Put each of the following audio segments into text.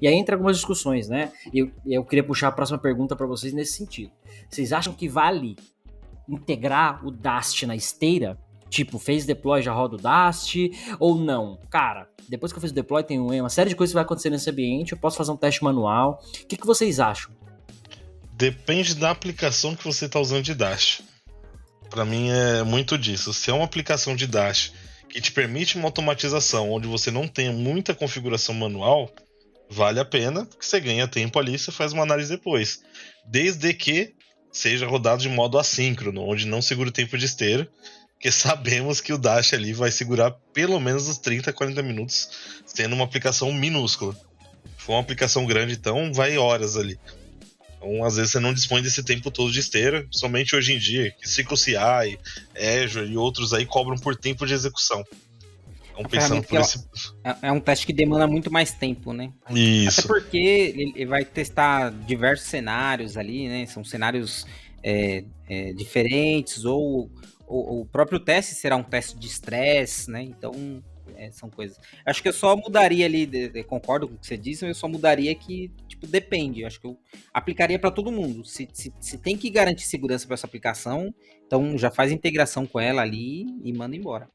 E aí entra algumas discussões, né? E eu queria puxar a próxima pergunta para vocês nesse sentido. Vocês acham que vale integrar o Dast na esteira? Tipo, fez deploy, já roda o Dast? Ou não? Cara, depois que eu fiz o deploy, tem uma série de coisas que vai acontecer nesse ambiente, eu posso fazer um teste manual. O que vocês acham? Depende da aplicação que você está usando de Dash. Para mim é muito disso. Se é uma aplicação de Dash que te permite uma automatização onde você não tenha muita configuração manual, vale a pena, porque você ganha tempo ali e você faz uma análise depois. Desde que seja rodado de modo assíncrono, onde não segura o tempo de esteira, porque sabemos que o Dash ali vai segurar pelo menos uns 30, 40 minutos, sendo uma aplicação minúscula. Se for uma aplicação grande, então vai horas ali. Então, às vezes, você não dispõe desse tempo todo de esteira, somente hoje em dia, que SQL CI, Azure e outros aí cobram por tempo de execução. Então, pensando por esse... É um teste que demanda muito mais tempo, né? Isso. Até porque ele vai testar diversos cenários ali, né? São cenários diferentes, ou o próprio teste será um teste de estresse, né? Então, são coisas... Acho que eu só mudaria ali, concordo com o que você disse, mas eu só mudaria que, tipo, depende. Acho que eu aplicaria para todo mundo. Se tem que garantir segurança para essa aplicação, então já faz integração com ela ali e manda embora.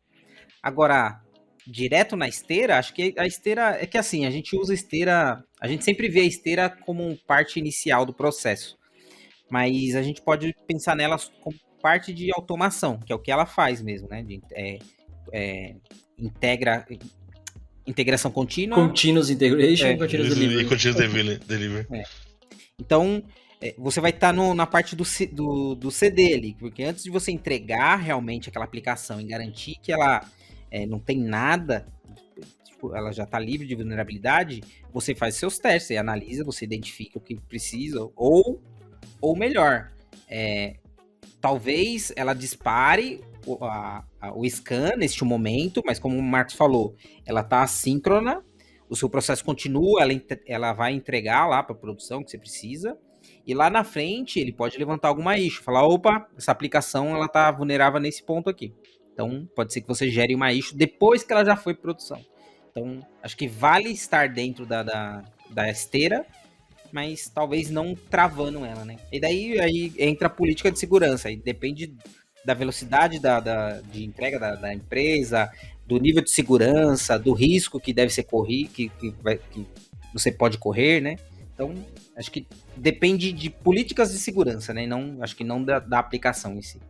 Agora, direto na esteira, acho que a esteira... É que assim, a gente usa esteira... A gente sempre vê a esteira como parte inicial do processo. Mas a gente pode pensar nela como parte de automação, que é o que ela faz mesmo, né? Integração contínua. Continuous integration e continuous delivery. E continuous delivery. Então, você vai estar na parte do CD ali, porque antes de você entregar realmente aquela aplicação e garantir que ela não tem nada, tipo, ela já está livre de vulnerabilidade, você faz seus testes, você analisa, você identifica o que precisa, ou melhor, talvez ela dispare o scan neste momento, mas como o Marcos falou, ela está assíncrona, o seu processo continua, ela vai entregar lá para a produção que você precisa, e lá na frente ele pode levantar alguma issue, falar, opa, essa aplicação ela está vulnerável nesse ponto aqui. Então pode ser que você gere uma issue depois que ela já foi para produção. Então acho que vale estar dentro da esteira, mas talvez não travando ela, né? E daí aí entra a política de segurança, aí depende da velocidade de entrega da empresa, do nível de segurança, do risco que deve ser corrido, que você pode correr, né? Então, acho que depende de políticas de segurança, né? Acho que não da aplicação em si.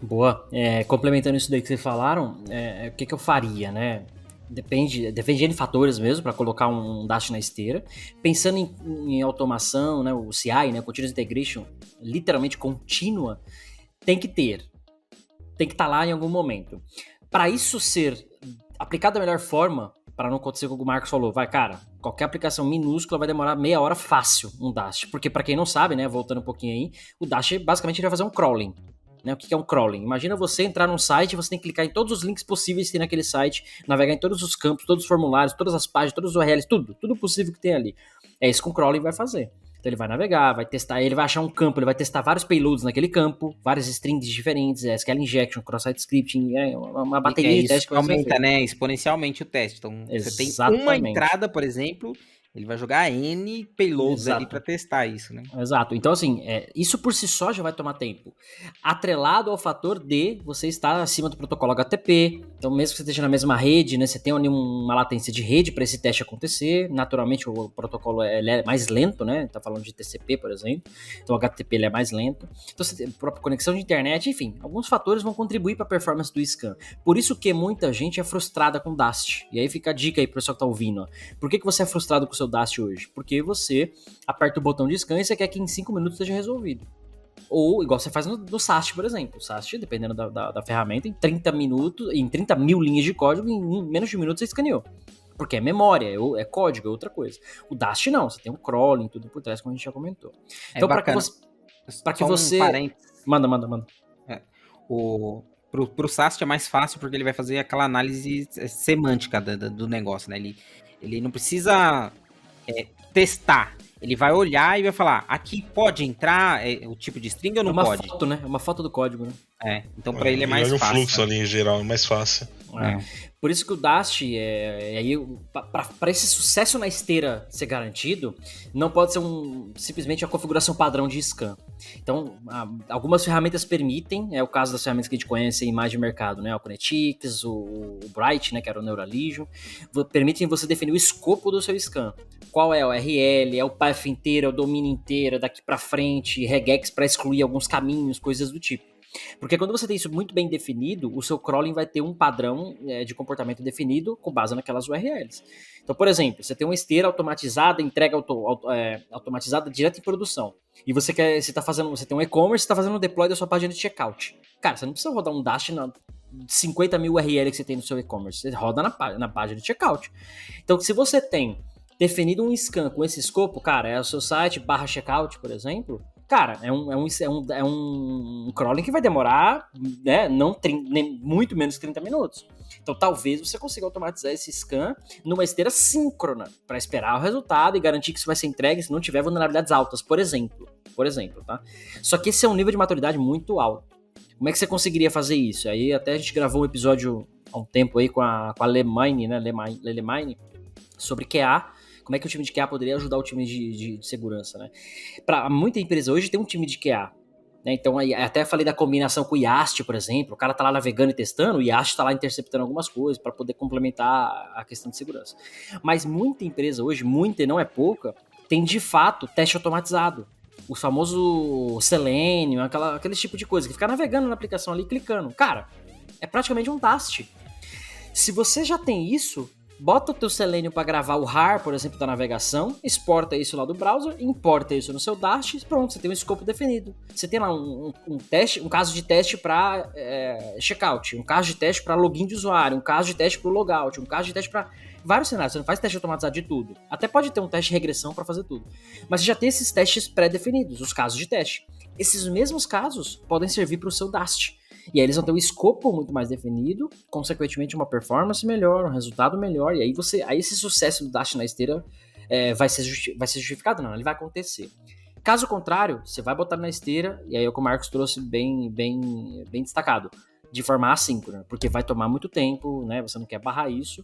Boa. Complementando isso daí que vocês falaram, o que eu faria, né? Depende de N fatores mesmo para colocar um Dash na esteira. Pensando em automação, né, o CI, né, Continuous Integration, literalmente contínua, tem que estar lá em algum momento. Para isso ser aplicado da melhor forma, para não acontecer o que o Marcos falou, qualquer aplicação minúscula vai demorar meia hora fácil um Dash, porque para quem não sabe, né, voltando um pouquinho aí, o Dash basicamente vai fazer um crawling. Né? O que é um crawling? Imagina você entrar num site, você tem que clicar em todos os links possíveis que tem naquele site, navegar em todos os campos, todos os formulários, todas as páginas, todos os URLs, tudo possível que tem ali. É isso que um crawling vai fazer. Então ele vai navegar, vai testar, ele vai achar um campo, ele vai testar vários payloads naquele campo, várias strings diferentes, SQL injection, cross-site scripting, uma bateria de testes que aumenta, né, exponencialmente o teste. Então Exatamente. Você tem uma entrada, por exemplo, ele vai jogar N payloads ali para testar isso, né? Exato. Então, assim, isso por si só já vai tomar tempo. Atrelado ao fator de você estar acima do protocolo HTTP. Então, mesmo que você esteja na mesma rede, né, você tem ali uma latência de rede para esse teste acontecer. Naturalmente, o protocolo ele é mais lento, né? Tá falando de TCP, por exemplo. Então, o HTTP ele é mais lento. Então, você tem a própria conexão de internet, enfim. Alguns fatores vão contribuir para a performance do scan. Por isso que muita gente é frustrada com Dast. E aí fica a dica aí pro pessoal que tá ouvindo. Ó. Por que você é frustrado com o seu Dast hoje? Porque você aperta o botão de scan e você quer que em 5 minutos esteja resolvido. Ou igual você faz no SAST, por exemplo. O SAST, dependendo da ferramenta, em 30 minutos, em 30 mil linhas de código, em menos de um minuto você escaneou. Porque é memória, é código, é outra coisa. O Dast não, você tem um crawling, tudo por trás, como a gente já comentou. Então, para que você... Manda. Pro SAST é mais fácil porque ele vai fazer aquela análise semântica do negócio, né? Ele não precisa testar. Ele vai olhar e vai falar, aqui pode entrar o tipo de string ou não pode? É uma foto, né? É uma foto do código, né? Então para ele é mais fácil. O fluxo ali em geral é mais fácil. Por isso que o Dast, para esse sucesso na esteira ser garantido, não pode ser simplesmente a configuração padrão de scan. Então, algumas ferramentas permitem, é o caso das ferramentas que a gente conhece em mais de mercado, né? O Kinetics, o Bright, né? Que era o Neuralink, permitem você definir o escopo do seu scan. Qual é o URL, é o path inteiro, é o domínio inteiro, daqui para frente, regex para excluir alguns caminhos, coisas do tipo. Porque quando você tem isso muito bem definido, o seu crawling vai ter um padrão de comportamento definido com base naquelas URLs. Então, por exemplo, você tem uma esteira automatizada, entrega automatizada direto em produção. E você tem um e-commerce, você está fazendo um deploy da sua página de checkout. Cara, você não precisa rodar um dash na 50 mil URL que você tem no seu e-commerce. Você roda na página de checkout. Então, se você tem definido um scan com esse escopo, cara, é o seu site /checkout, por exemplo, cara, é um crawling que vai demorar, né, muito menos de 30 minutos. Então, talvez você consiga automatizar esse scan numa esteira síncrona, para esperar o resultado e garantir que isso vai ser entregue se não tiver vulnerabilidades altas, por exemplo, tá? Só que esse é um nível de maturidade muito alto. Como é que você conseguiria fazer isso? Aí até a gente gravou um episódio há um tempo aí com a Lemine, né, Lemine, sobre QA. Como é que o time de QA poderia ajudar o time de segurança, né? Para muita empresa hoje tem um time de QA, né? Então, até falei da combinação com o Yast, por exemplo. O cara tá lá navegando e testando, o Yast tá lá interceptando algumas coisas para poder complementar a questão de segurança. Mas muita empresa hoje, muita e não é pouca, tem de fato teste automatizado. O famoso Selenium, aquele tipo de coisa, que fica navegando na aplicação ali, clicando. Cara, é praticamente um task. Se você já tem isso, bota o teu Selenium para gravar o RAR, por exemplo, da navegação, exporta isso lá do browser, importa isso no seu Dash e pronto, você tem um escopo definido. Você tem lá um caso de teste para checkout, um caso de teste para login de usuário, um caso de teste para logout, um caso de teste para vários cenários. Você não faz teste automatizado de tudo. Até pode ter um teste de regressão para fazer tudo. Mas você já tem esses testes pré-definidos, os casos de teste. Esses mesmos casos podem servir para o seu Dash. E aí eles vão ter um escopo muito mais definido, consequentemente uma performance melhor, um resultado melhor, e aí esse sucesso do Dash na esteira vai ser justificado? Não, ele vai acontecer. Caso contrário, você vai botar na esteira, e aí é o que o Marcos trouxe bem destacado, de forma assíncrona, porque vai tomar muito tempo, né? Você não quer barrar isso,